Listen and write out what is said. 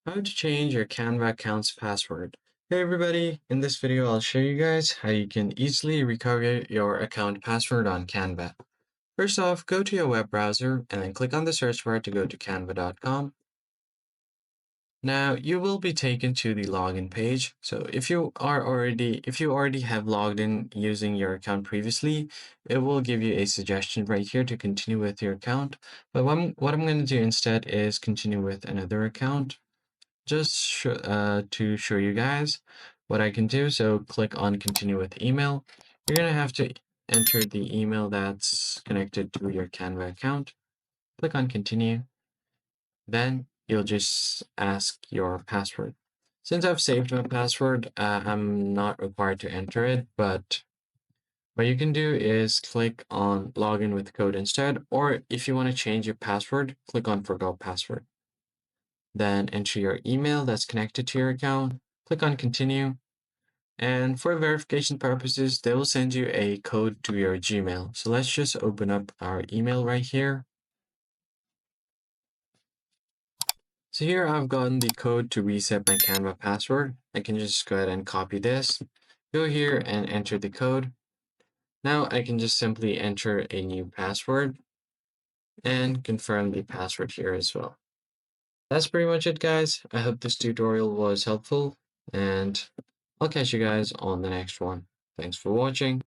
How to change your Canva account's password. Hey everybody, in this video I'll show you guys how you can easily recover your account password on Canva. First off, go to your web browser and then click on the search bar to go to canva.com. Now you will be taken to the login page. So if you already have logged in using your account previously, it will give you a suggestion right here to continue with your account. But what I'm going to do instead is continue with another account. To show you guys what I can do. So click on continue with email. You're going to have to enter the email that's connected to your Canva account. Click on continue. Then you'll just ask your password. Since I've saved my password, I'm not required to enter it, but what you can do is click on login with code instead, or if you want to change your password, click on forgot password. Then enter your email that's connected to your account, click on continue, and for verification purposes, they will send you a code to your Gmail. So let's just open up our email right here. So here I've gotten the code to reset my Canva password. I can just go ahead and copy this, go here and enter the code. Now I can just simply enter a new password and confirm the password here as well. That's pretty much it, guys. I hope this tutorial was helpful, and I'll catch you guys on the next one. Thanks for watching.